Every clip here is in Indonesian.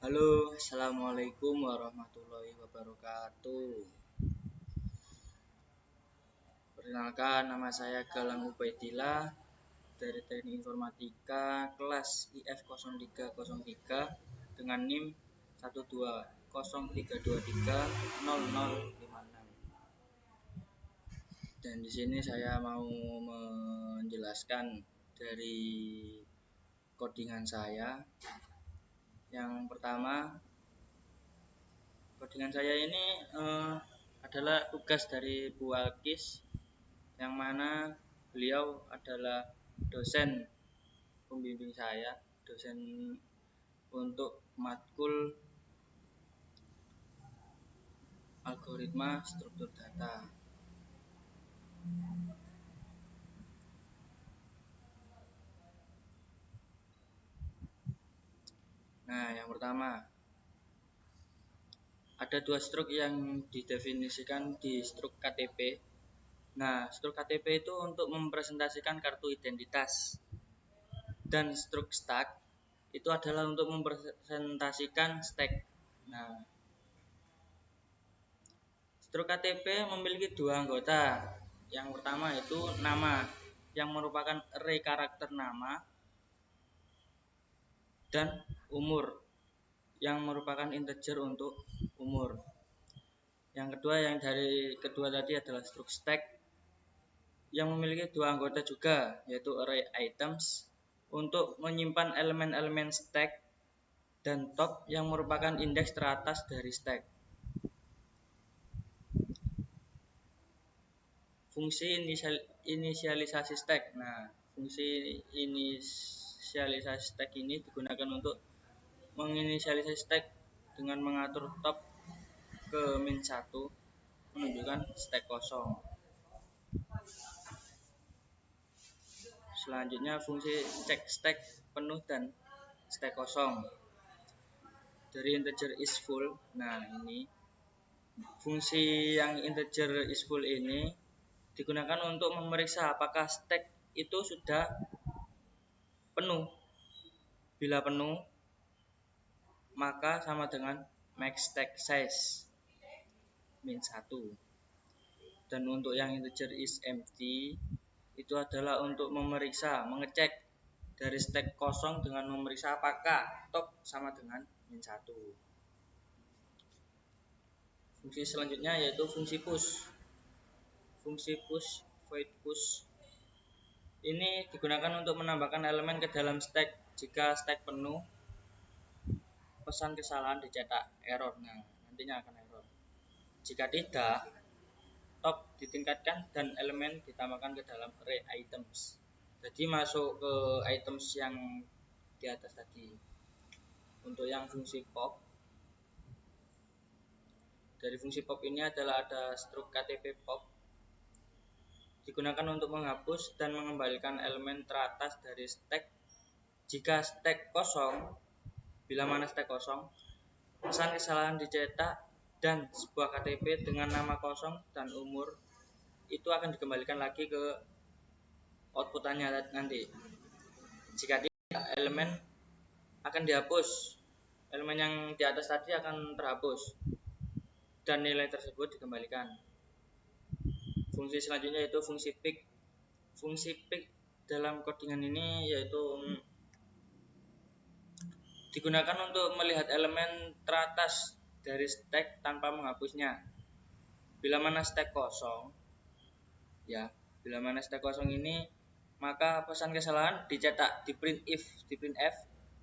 Halo, assalamualaikum warahmatullahi wabarakatuh. Perkenalkan, nama saya Galang Ubaidillah dari Teknik Informatika kelas IF 0303 dengan NIM 12032300056. Dan di sini saya mau menjelaskan dari codingan saya. Yang pertama, codingan saya ini adalah tugas dari Bu Alkis, yang mana beliau adalah dosen pembimbing saya, dosen untuk matkul algoritma struktur data. Nah, yang pertama, ada dua struk yang didefinisikan di struk KTP. Nah, struk KTP itu untuk mempresentasikan kartu identitas. Dan struk stack itu adalah untuk mempresentasikan stack. Nah, struk KTP memiliki dua anggota. Yang pertama itu nama, yang merupakan array karakter nama, dan umur, yang merupakan integer untuk umur. Yang kedua, yang dari kedua tadi adalah struk stack, yang memiliki dua anggota juga, yaitu array items untuk menyimpan elemen-elemen stack, dan top yang merupakan indeks teratas dari stack. Fungsi inisialisasi stack. Nah, fungsi inisialisasi stack ini digunakan untuk menginisialisasi stack dengan mengatur top ke -1 menunjukkan stack kosong. Selanjutnya fungsi cek stack penuh dan stack kosong. Dari integer is full. Nah, ini fungsi yang integer is full ini digunakan untuk memeriksa apakah stack itu sudah penuh. Bila penuh, maka sama dengan max stack size -1. Dan untuk yang integer is empty itu adalah untuk memeriksa, mengecek dari stack kosong dengan memeriksa apakah top sama dengan -1. Fungsi selanjutnya yaitu fungsi push. Fungsi push, void push ini digunakan untuk menambahkan elemen ke dalam stack. Jika stack penuh, pesan kesalahan dicetak error. Nah, nantinya akan error. Jika tidak, top ditingkatkan dan elemen ditambahkan ke dalam array items. Jadi masuk ke items yang di atas tadi. Untuk yang fungsi pop, dari fungsi pop ini adalah ada struk KTP pop, digunakan untuk menghapus dan mengembalikan elemen teratas dari stack jika stack kosong. Bila mana stack kosong, pesan kesalahan dicetak dan sebuah KTP dengan nama kosong dan umur itu akan dikembalikan lagi ke outputannya nanti. Jika tidak, elemen akan dihapus. Elemen yang di atas tadi akan terhapus dan nilai tersebut dikembalikan. Fungsi selanjutnya yaitu fungsi pick. Fungsi pick dalam codingan ini yaitu digunakan untuk melihat elemen teratas dari stack tanpa menghapusnya. Bila mana stack kosong, bila mana stack kosong ini, maka pesan kesalahan dicetak di printf,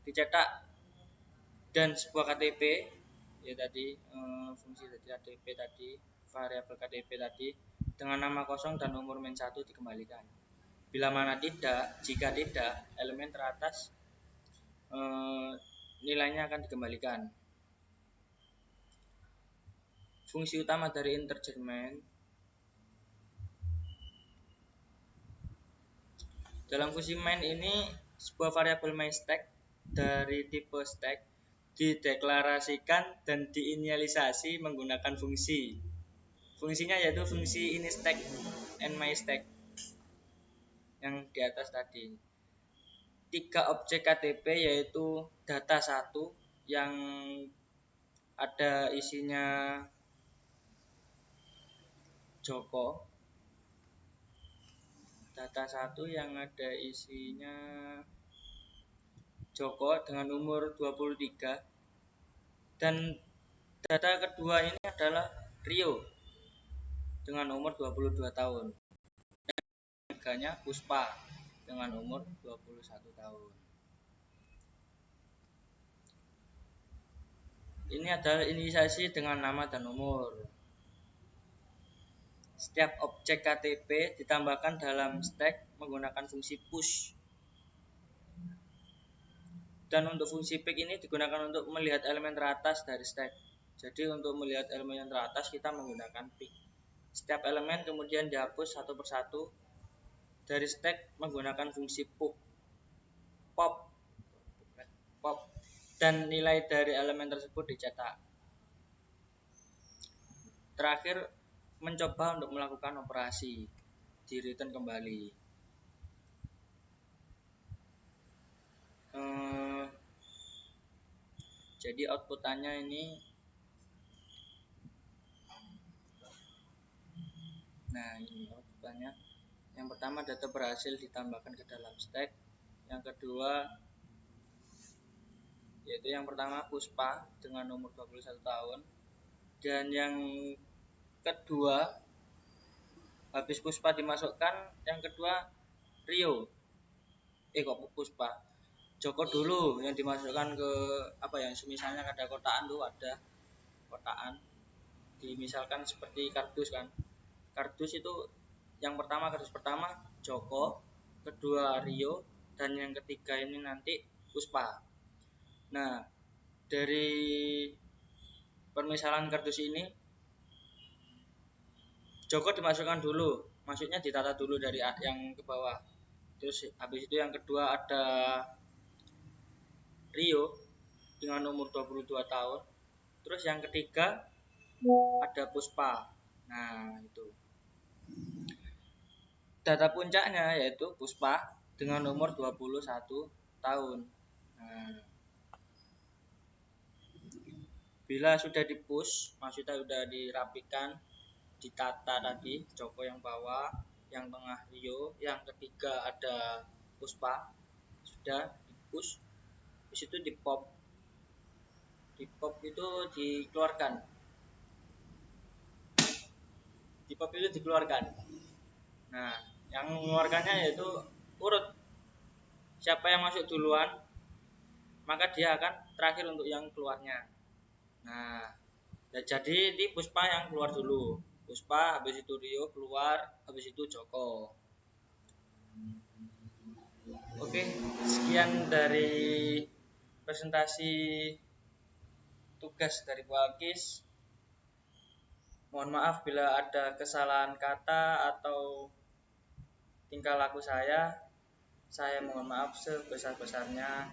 dicetak dan sebuah KTP tadi fungsi dari KTP tadi, variabel KTP tadi dengan nama kosong dan umur -1 dikembalikan. Bila mana tidak, jika tidak, elemen teratas nilainya akan dikembalikan. Fungsi utama dari integer main. Dalam fungsi main ini, sebuah variabel main stack dari tipe stack dideklarasikan dan diinisialisasi menggunakan fungsi. Fungsinya yaitu fungsi initStack and myStack yang di atas tadi. 3 objek KTP yaitu data 1, yang ada isinya Joko. Data 1 yang ada isinya Joko dengan umur 23. Dan data kedua ini adalah Rio dengan umur 22 tahun. Ketiganya Puspa dengan umur 21 tahun. Ini adalah inisiasi dengan nama dan umur. Setiap objek KTP ditambahkan dalam stack menggunakan fungsi push. Dan untuk fungsi pick ini digunakan untuk melihat elemen teratas dari stack. Jadi untuk melihat elemen yang teratas kita menggunakan pick. Setiap elemen kemudian dihapus satu persatu dari stack menggunakan fungsi pop. Dan nilai dari elemen tersebut dicetak. Terakhir mencoba untuk melakukan operasi di return kembali. Jadi outputannya ini, nah ini outputannya. Yang pertama data berhasil ditambahkan ke dalam stack. Yang kedua yaitu yang pertama Puspa dengan umur 21 tahun. Dan yang kedua habis Puspa dimasukkan, yang kedua Rio. Kok Puspa? Joko dulu yang dimasukkan ke apa ya, misalnya ada kotaan tuh, ada kotaan. Misalkan seperti kardus kan. Kardus itu yang pertama, kardus pertama Joko, kedua Rio, dan yang ketiga ini nanti Puspa. Nah, dari permisalan kardus ini Joko dimasukkan dulu, maksudnya ditata dulu dari yang ke bawah. Terus habis itu yang kedua ada Rio dengan umur 22 tahun. Terus yang ketiga ada Puspa. Nah, itu. Data puncaknya yaitu Puspa dengan umur 21 tahun. Nah, bila sudah di-push, maksudnya sudah dirapikan, ditata tadi, Joko yang bawah, yang tengah Rio, yang ketiga ada Puspa, sudah di-push, habis itu di-pop. Di-pop itu dikeluarkan. Di-pop itu dikeluarkan. Nah, yang mengeluarkannya yaitu urut. Siapa yang masuk duluan, maka dia akan terakhir untuk yang keluarnya. Nah, jadi di Puspa yang keluar dulu. Puspa, habis itu Rio keluar, habis itu Joko. Oke, sekian dari presentasi tugas dari Bu Akis. Mohon maaf bila ada kesalahan kata atau tingkah laku saya. Saya mohon maaf sebesar-besarnya.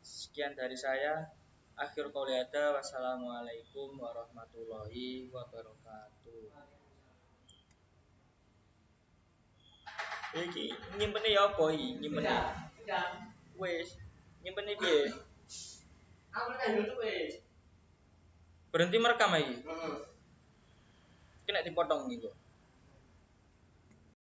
Sekian dari saya. Akhir qouli hadza, wassalamualaikum warahmatullahi wabarakatuh. Iki nyimpen ya apa iki? Nyimpen. Wes, nyimpen piye? Aku nang YouTube wes. Berhenti merekam iki. Heeh. Kena dipotong iki kok.